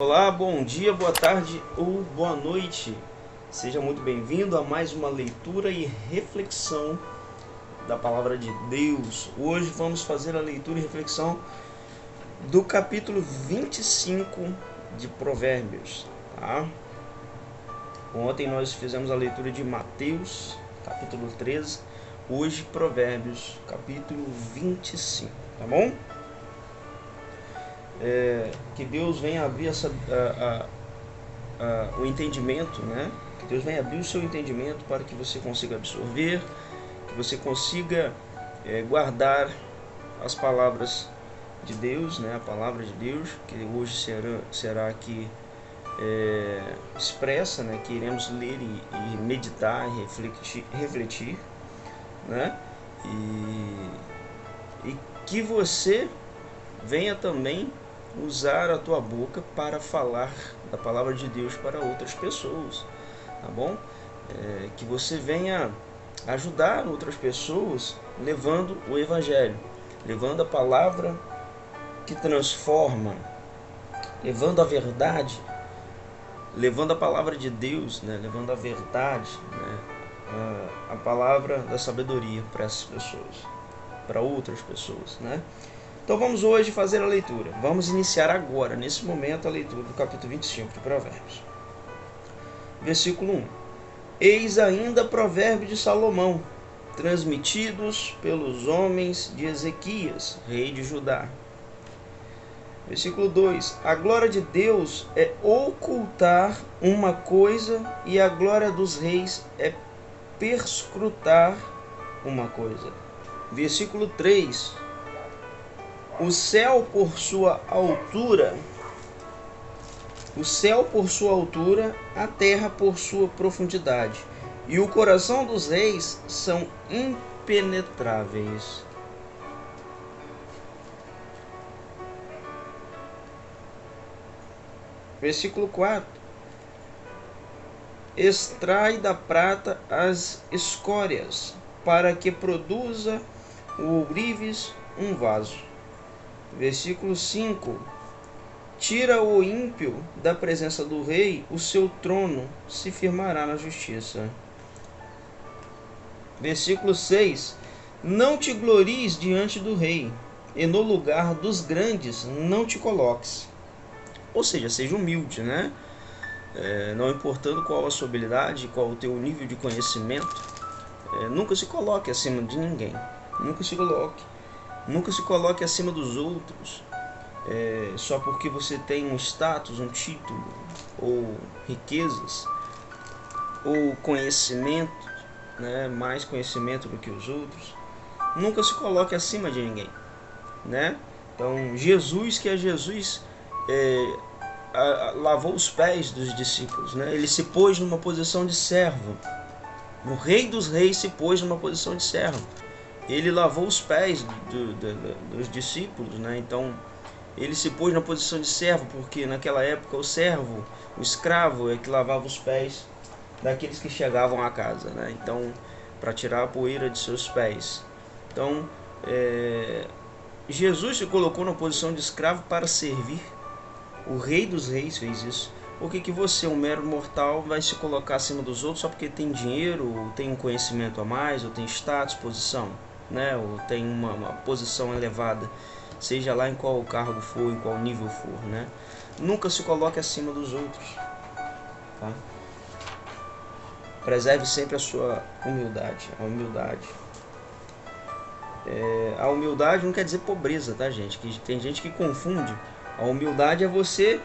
Olá, bom dia, boa tarde ou boa noite. Seja muito bem-vindo a mais uma leitura e reflexão da Palavra de Deus. Hoje vamos fazer a leitura e reflexão do capítulo 25 de Provérbios. Tá? Ontem nós fizemos a leitura de Mateus, capítulo 13. Hoje, Provérbios, capítulo 25. Tá bom? Que Deus venha abrir o entendimento, né? Que Deus venha abrir o seu entendimento para que você consiga absorver, que você consiga guardar as palavras de Deus, né? A palavra de Deus, que hoje será aqui expressa, né? Que iremos ler e meditar e refletir, né? E que você venha também usar a tua boca para falar da palavra de Deus para outras pessoas, tá bom? Que você venha ajudar outras pessoas levando o evangelho, levando a palavra que transforma, levando a verdade, levando a palavra de Deus, né? Levando a verdade, né? A palavra da sabedoria para essas pessoas, para outras pessoas, né? Então vamos hoje fazer a leitura. Vamos iniciar agora, nesse momento, a leitura do capítulo 25 de Provérbios. Versículo 1. Eis ainda provérbio de Salomão, transmitidos pelos homens de Ezequias, rei de Judá. Versículo 2. A glória de Deus é ocultar uma coisa, e a glória dos reis é perscrutar uma coisa. Versículo 3. O céu por sua altura, a terra por sua profundidade, e o coração dos reis são impenetráveis. Versículo 4. Extrai da prata as escórias, para que produza o ourives um vaso. Versículo 5. Tira o ímpio da presença do rei, o seu trono se firmará na justiça. Versículo 6. Não te glories diante do rei, e no lugar dos grandes não te coloques. Ou seja, seja humilde, né? Não importando qual a sua habilidade, qual o teu nível de conhecimento, nunca se coloque acima de ninguém. Nunca se coloque acima dos outros, só porque você tem um status, um título, ou riquezas, ou conhecimento, né? Mais conhecimento do que os outros. Nunca se coloque acima de ninguém, né? Então, Jesus lavou os pés dos discípulos, né? Ele se pôs numa posição de servo. O Rei dos Reis se pôs numa posição de servo. Ele lavou os pés dos discípulos, né? Então ele se pôs na posição de servo, porque naquela época o servo, o escravo, é que lavava os pés daqueles que chegavam à casa, né? Então, para tirar a poeira de seus pés. Então, Jesus se colocou na posição de escravo para servir. O Rei dos Reis fez isso. Por que você, um mero mortal, vai se colocar acima dos outros só porque tem dinheiro, ou tem um conhecimento a mais, ou tem status, posição, né? Ou tem uma posição elevada, seja lá em qual cargo for, em qual nível for, né? Nunca se coloque acima dos outros, tá? Preserve sempre a sua humildade. A humildade não quer dizer pobreza, tá, gente? Que tem gente que confunde. A humildade é você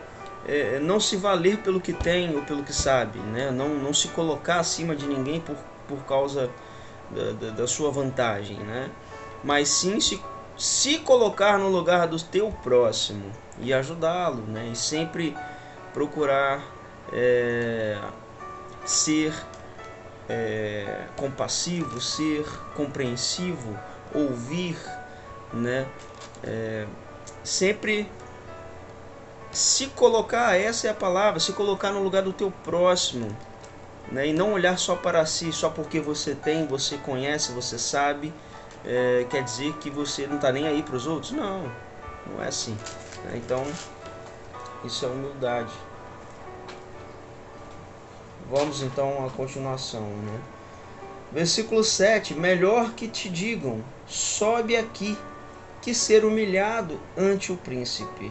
não se valer pelo que tem ou pelo que sabe, né? Não se colocar acima de ninguém por causa da sua vantagem, né? Mas sim se colocar no lugar do teu próximo e ajudá-lo, né? E sempre procurar ser compassivo, ser compreensivo, ouvir, né? Sempre se colocar, essa é a palavra, se colocar no lugar do teu próximo, né? E não olhar só para si, só porque você tem, você conhece, você sabe, quer dizer que você não está nem aí para os outros. Não é assim, né? Então Isso é humildade. Vamos então à continuação, né? Versículo 7. Melhor que te digam, sobe aqui, que ser humilhado ante o príncipe.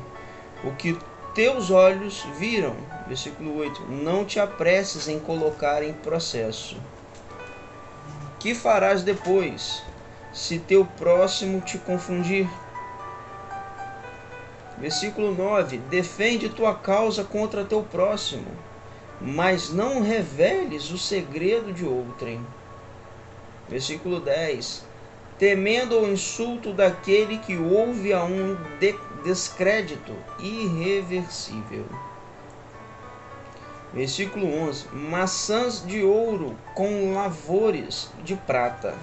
O que teus olhos viram. Versículo 8. Não te apresses em colocar em processo. Que farás depois, se teu próximo te confundir? Versículo 9. Defende tua causa contra teu próximo, mas não reveles o segredo de outrem. Versículo 10. Temendo o insulto daquele que ouve a um descrédito irreversível. Versículo 11. Maçãs de ouro com lavores de prata,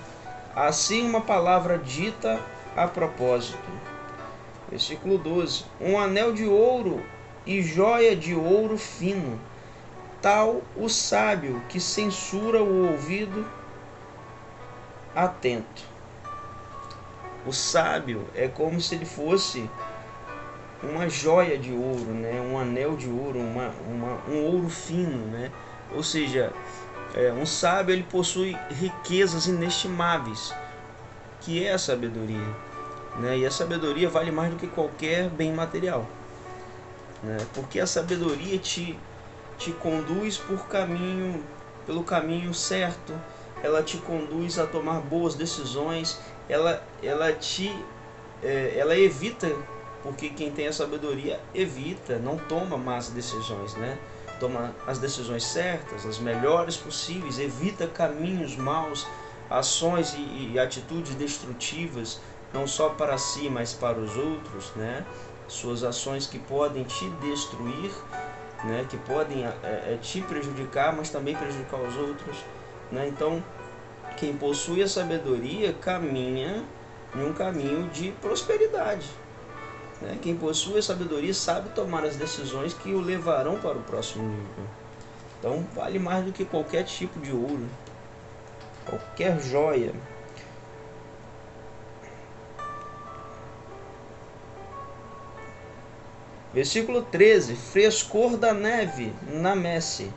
assim uma palavra dita a propósito. Versículo 12. Um anel de ouro e joia de ouro fino, tal o sábio que censura o ouvido atento. O sábio é como se ele fosse uma joia de ouro, né? Um anel de ouro, um ouro fino, né? Ou seja, um sábio ele possui riquezas inestimáveis, que é a sabedoria, né? E a sabedoria vale mais do que qualquer bem material, né? Porque a sabedoria te conduz pelo caminho certo, ela te conduz a tomar boas decisões, ela evita, porque quem tem a sabedoria evita, não toma más decisões, né? Toma as decisões certas, as melhores possíveis, evita caminhos maus, ações e atitudes destrutivas, não só para si, mas para os outros, né? Suas ações que podem te destruir, né? Que podem te prejudicar, mas também prejudicar os outros, né? Então, quem possui a sabedoria caminha em um caminho de prosperidade, né? Quem possui a sabedoria sabe tomar as decisões que o levarão para o próximo nível. Então, vale mais do que qualquer tipo de ouro, qualquer joia. Versículo 13. Frescor da neve na messe,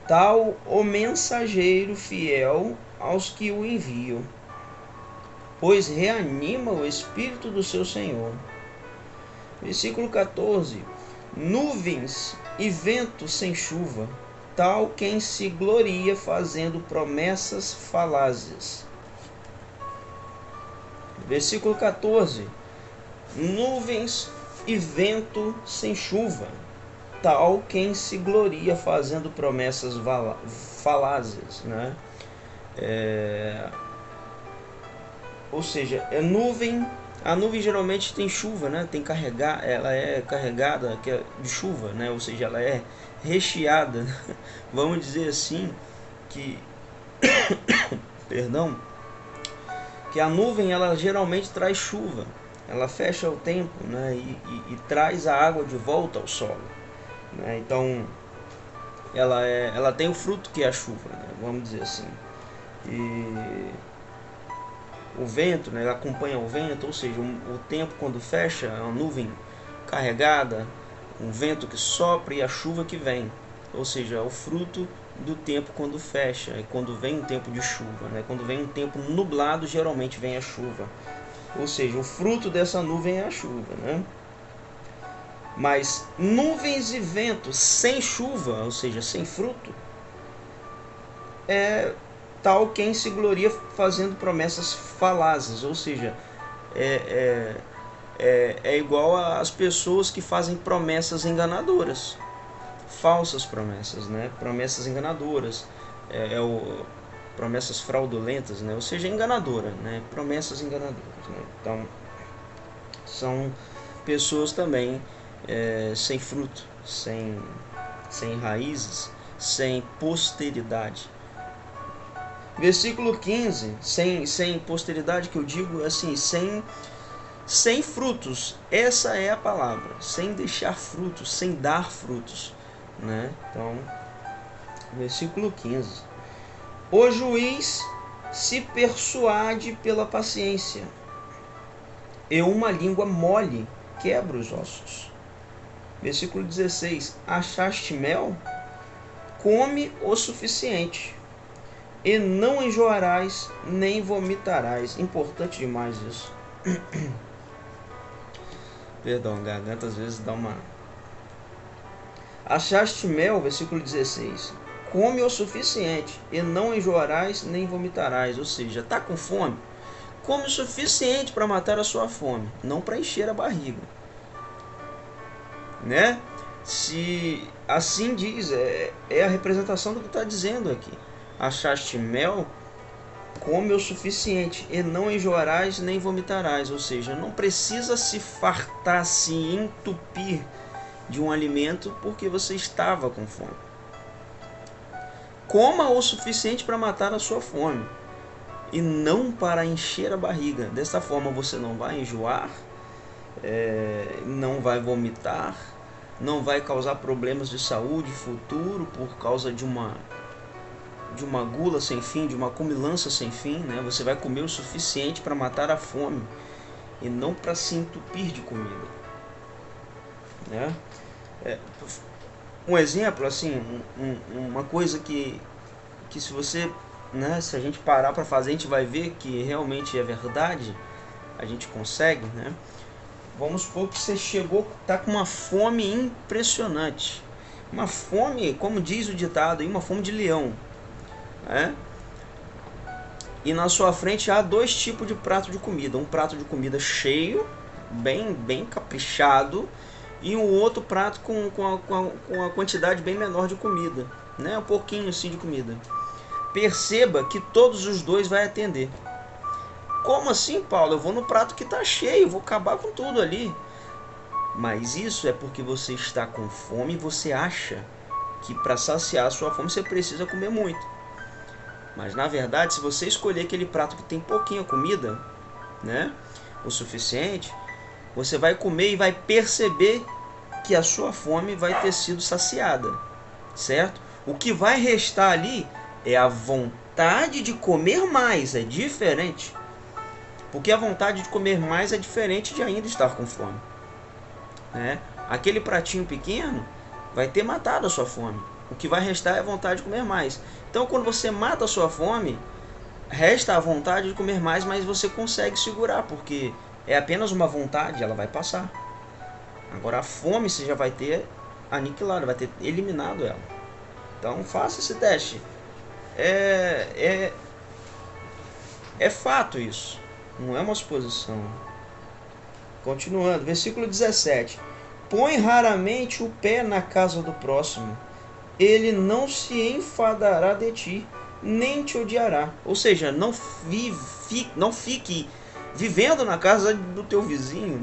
tal o mensageiro fiel aos que o enviam, pois reanima o espírito do seu Senhor. Versículo 14. Nuvens e vento sem chuva, tal quem se gloria fazendo promessas falazes. Versículo 14. Nuvens e vento sem chuva, tal quem se gloria fazendo promessas falazes, né? Ou seja, a nuvem geralmente tem chuva, né? Ela é carregada de chuva, né? Ou seja, ela é recheada, vamos dizer assim, que perdão, que a nuvem ela geralmente traz chuva, ela fecha o tempo, né? E traz a água de volta ao solo, né? Então ela tem o fruto que é a chuva, né? Vamos dizer assim. E o vento, né, acompanha o vento, ou seja, o tempo quando fecha, é uma nuvem carregada, um vento que sopra e a chuva que vem, ou seja, é o fruto do tempo quando fecha, e quando vem um tempo de chuva, né? Quando vem um tempo nublado, geralmente vem a chuva, ou seja, o fruto dessa nuvem é a chuva, né? Mas nuvens e ventos sem chuva, ou seja, sem fruto, é tal quem se gloria fazendo promessas falazes, ou seja, é igual às pessoas que fazem promessas enganadoras, falsas promessas, né? Promessas enganadoras, promessas fraudulentas, né? Ou seja, enganadora, né? Promessas enganadoras, né? Então, são pessoas também sem fruto, sem raízes, sem posteridade. Versículo 15, sem posteridade, que eu digo assim, sem frutos, essa é a palavra, sem deixar frutos, sem dar frutos, né? Então, versículo 15. O juiz se persuade pela paciência, e uma língua mole quebra os ossos. Versículo 16: achaste mel? Come o suficiente, e não enjoarás, nem vomitarás. Importante demais isso. Perdão, garganta às vezes dá uma... Achaste mel, versículo 16. Come o suficiente, e não enjoarás, nem vomitarás. Ou seja, está com fome? Come o suficiente para matar a sua fome, não para encher a barriga. Né? Se assim diz, é a representação do que está dizendo aqui. Achaste mel? Come o suficiente, e não enjoarás nem vomitarás. Ou seja, não precisa se fartar, se entupir de um alimento porque você estava com fome. Coma o suficiente para matar a sua fome, e não para encher a barriga. Dessa forma você não vai enjoar, não vai vomitar, não vai causar problemas de saúde futuro por causa de uma gula sem fim, de uma comilança sem fim, né? Você vai comer o suficiente para matar a fome e não para se entupir de comida, né? Um exemplo, assim, uma coisa que se você, né, se a gente parar para fazer, a gente vai ver que realmente é verdade, a gente consegue, né? Vamos supor que você está com uma fome impressionante, uma fome, como diz o ditado, uma fome de leão, né? E na sua frente há dois tipos de prato de comida, um prato de comida cheio, bem caprichado, e um outro prato com a quantidade bem menor de comida, né? Um pouquinho assim de comida. Perceba que todos os dois vai atender. Como assim, Paulo? Eu vou no prato que está cheio, vou acabar com tudo ali. Mas isso é porque você está com fome e você acha que para saciar a sua fome você precisa comer muito. Mas na verdade, se você escolher aquele prato que tem pouquinha comida, né, o suficiente, você vai comer e vai perceber que a sua fome vai ter sido saciada, certo? O que vai restar ali é a vontade de comer mais, é diferente. Porque a vontade de comer mais é diferente de ainda estar com fome, né? Aquele pratinho pequeno vai ter matado a sua fome. O que vai restar é a vontade de comer mais. Então, quando você mata a sua fome, resta a vontade de comer mais, mas você consegue segurar, porque é apenas uma vontade, ela vai passar. Agora, a fome você já vai ter aniquilado, vai ter eliminado ela. Então, faça esse teste. É fato isso, não é uma suposição. Continuando, versículo 17. Põe raramente o pé na casa do próximo, ele não se enfadará de ti, nem te odiará. Ou seja, não fique vivendo na casa do teu vizinho,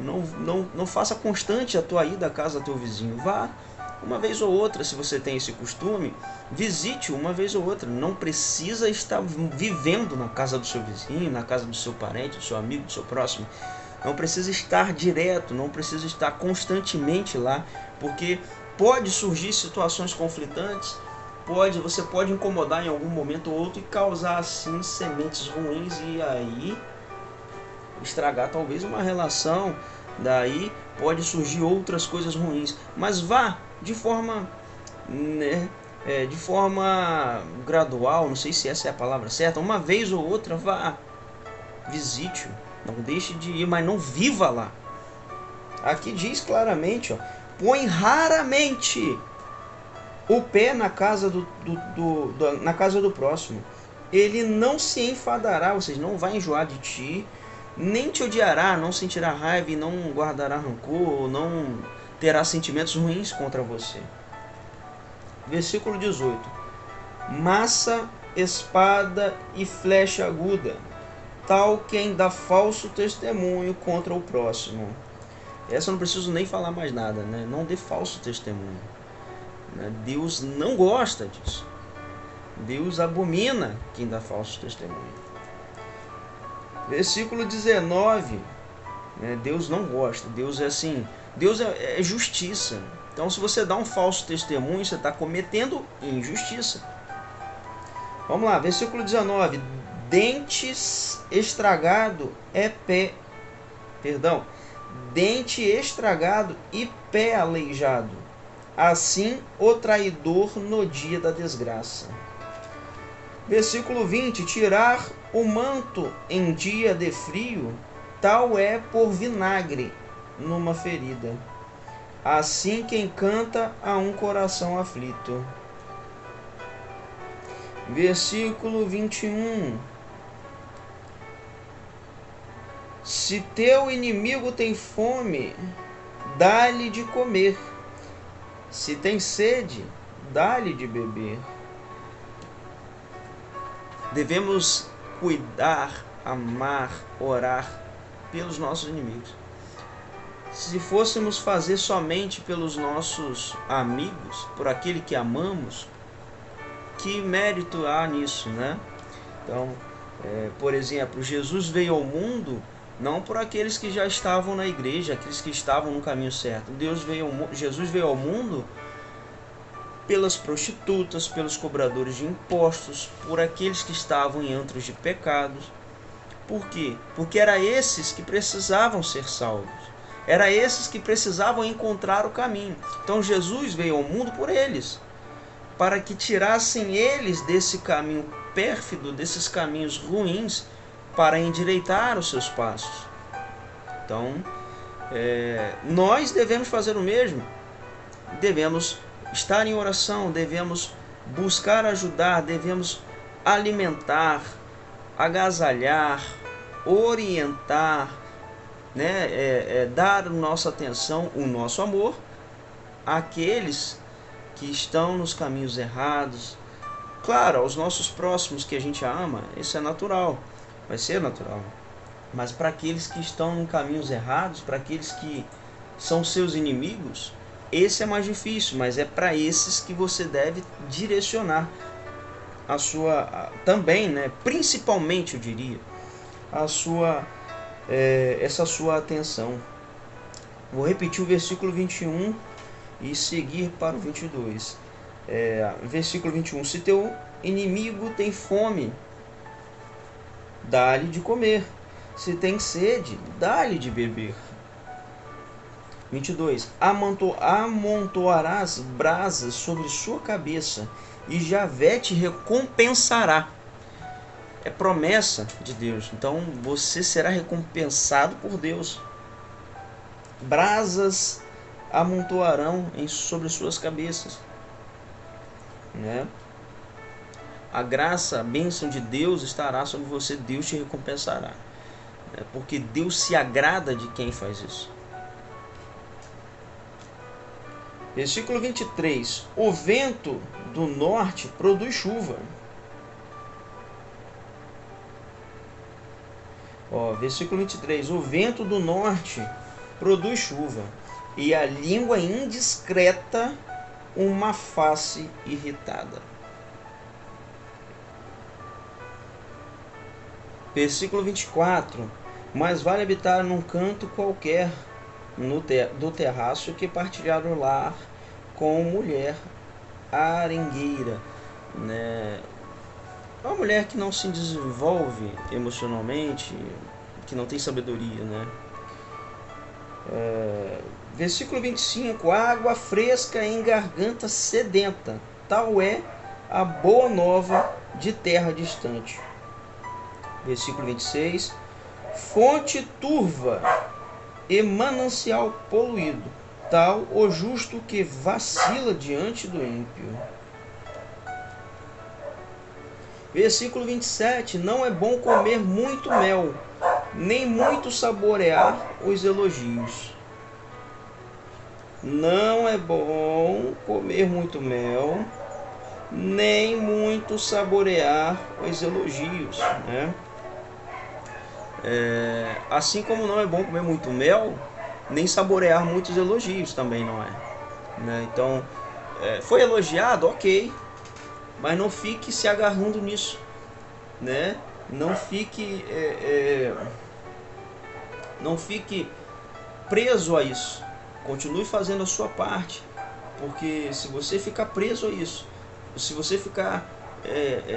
não faça constante a tua ida à casa do teu vizinho. Vá uma vez ou outra, se você tem esse costume, visite uma vez ou outra. Não precisa estar vivendo na casa do seu vizinho, na casa do seu parente, do seu amigo, do seu próximo. Não precisa estar direto, não precisa estar constantemente lá, porque pode surgir situações conflitantes, você pode incomodar em algum momento ou outro e causar assim sementes ruins e aí estragar talvez uma relação. Daí pode surgir outras coisas ruins. Mas vá de forma, né, de forma gradual, não sei se essa é a palavra certa. Uma vez ou outra vá, visite-o, não deixe de ir, mas não viva lá. Aqui diz claramente, ó, põe raramente o pé na casa na casa do próximo. Ele não se enfadará, ou seja, não vai enjoar de ti, nem te odiará, não sentirá raiva e não guardará rancor, não terá sentimentos ruins contra você. Versículo 18. Massa, espada e flecha aguda, tal quem dá falso testemunho contra o próximo. Essa eu não preciso nem falar mais nada, né? Não dê falso testemunho. Deus não gosta disso. Deus abomina quem dá falso testemunho. Versículo 19, né? Deus não gosta. Deus é assim, Deus é justiça. Então, se você dá um falso testemunho, você está cometendo injustiça. Vamos lá, versículo 19. Dentes estragado é pé. Perdão. dente estragado e pé aleijado. Assim o traidor no dia da desgraça. Versículo 20: tirar o manto em dia de frio, tal é por vinagre numa ferida. Assim quem canta a um coração aflito. Versículo 21: se teu inimigo tem fome, dá-lhe de comer. Se tem sede, dá-lhe de beber. Devemos cuidar, amar, orar pelos nossos inimigos. Se fôssemos fazer somente pelos nossos amigos, por aquele que amamos, que mérito há nisso, né? Então, por exemplo, Jesus veio ao mundo não por aqueles que já estavam na igreja, aqueles que estavam no caminho certo. Jesus veio ao mundo pelas prostitutas, pelos cobradores de impostos, por aqueles que estavam em antros de pecados. Por quê? Porque era esses que precisavam ser salvos. Era esses que precisavam encontrar o caminho. Então Jesus veio ao mundo por eles, para que tirassem eles desse caminho pérfido, desses caminhos ruins, para endireitar os seus passos. Então, nós devemos fazer o mesmo. Devemos estar em oração, devemos buscar ajudar, devemos alimentar, agasalhar, orientar, dar nossa atenção, o nosso amor àqueles que estão nos caminhos errados. Claro, aos nossos próximos que a gente ama, isso é natural, vai ser natural. Mas para aqueles que estão em caminhos errados, para aqueles que são seus inimigos, esse é mais difícil, mas é para esses que você deve direcionar a sua, também, principalmente eu diria, essa sua atenção. Vou repetir o versículo 21 e seguir para o 22. Versículo 21: se teu inimigo tem fome, dá-lhe de comer. Se tem sede, dá-lhe de beber. 22: amontoarás brasas sobre sua cabeça, e Javé te recompensará. É promessa de Deus. Então você será recompensado por Deus. Brasas amontoarão sobre suas cabeças. A graça, a bênção de Deus estará sobre você. Deus te recompensará. Porque Deus se agrada de quem faz isso. Versículo 23: o vento do norte produz chuva. Versículo 23: o vento do norte produz chuva, e a língua indiscreta uma face irritada. Versículo 24: mais vale habitar num canto qualquer do terraço que partilhar o lar com mulher arengueira. Uma mulher que não se desenvolve emocionalmente, que não tem sabedoria. Versículo 25: água fresca em garganta sedenta, tal é a boa nova de terra distante. Versículo 26: fonte turva e manancial poluído, tal o justo que vacila diante do ímpio. Versículo 27: não é bom comer muito mel, nem muito saborear os elogios. Não é bom comer muito mel, nem muito saborear os elogios. Assim como não é bom comer muito mel, nem saborear muitos elogios também não é. Então, foi elogiado, ok, mas não fique se agarrando nisso, não fique preso a isso. Continue fazendo a sua parte, porque se você ficar preso a isso, se você ficar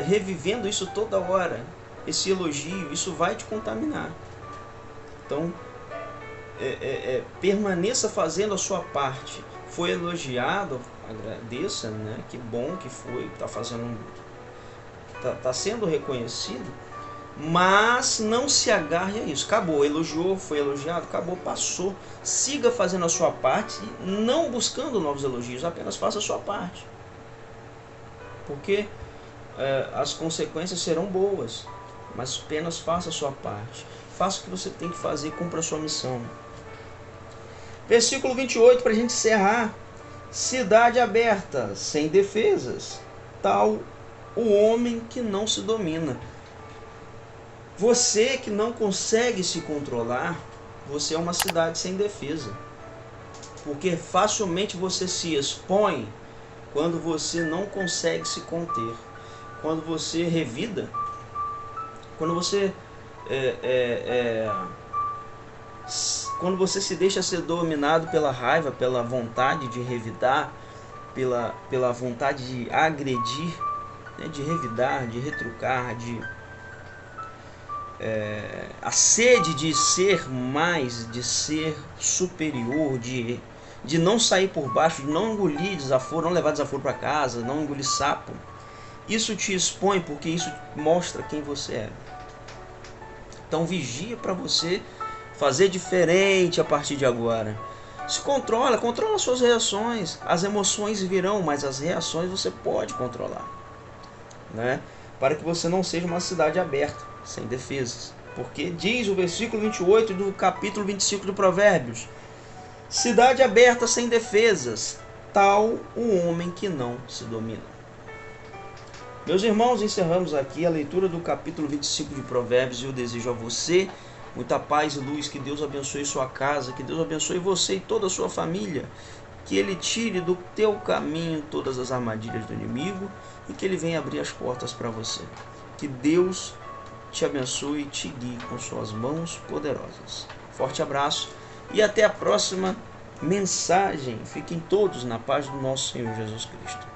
revivendo isso toda hora, esse elogio, isso vai te contaminar. Então, permaneça fazendo a sua parte. Foi elogiado, agradeça, né? Que bom que foi, tá sendo reconhecido, mas não se agarre a isso. Acabou, elogiou, foi elogiado, acabou, passou. Siga fazendo a sua parte, não buscando novos elogios, apenas faça a sua parte. Porque as consequências serão boas, mas apenas faça a sua parte. Faça o que você tem que fazer, cumpra a sua missão. Versículo 28, para a gente encerrar. Cidade aberta, sem defesas, tal o homem que não se domina. Você que não consegue se controlar, você é uma cidade sem defesa. Porque facilmente você se expõe quando você não consegue se conter. Quando você revida, quando você quando você se deixa ser dominado pela raiva, pela vontade de revidar, pela vontade de agredir, né, de revidar, de retrucar, a sede de ser mais, de ser superior, de não sair por baixo, de não engolir desaforo, não levar desaforo para casa, não engolir sapo. Isso te expõe, porque isso mostra quem você é. Então vigia para você fazer diferente a partir de agora. Se controla as suas reações. As emoções virão, mas as reações você pode controlar, né? Para que você não seja uma cidade aberta, sem defesas. Porque diz o versículo 28 do capítulo 25 de Provérbios: cidade aberta sem defesas, tal o homem que não se domina. Meus irmãos, encerramos aqui a leitura do capítulo 25 de Provérbios e eu desejo a você muita paz e luz, que Deus abençoe sua casa, que Deus abençoe você e toda a sua família, que Ele tire do teu caminho todas as armadilhas do inimigo e que Ele venha abrir as portas para você. Que Deus te abençoe e te guie com suas mãos poderosas. Forte abraço e até a próxima mensagem. Fiquem todos na paz do nosso Senhor Jesus Cristo.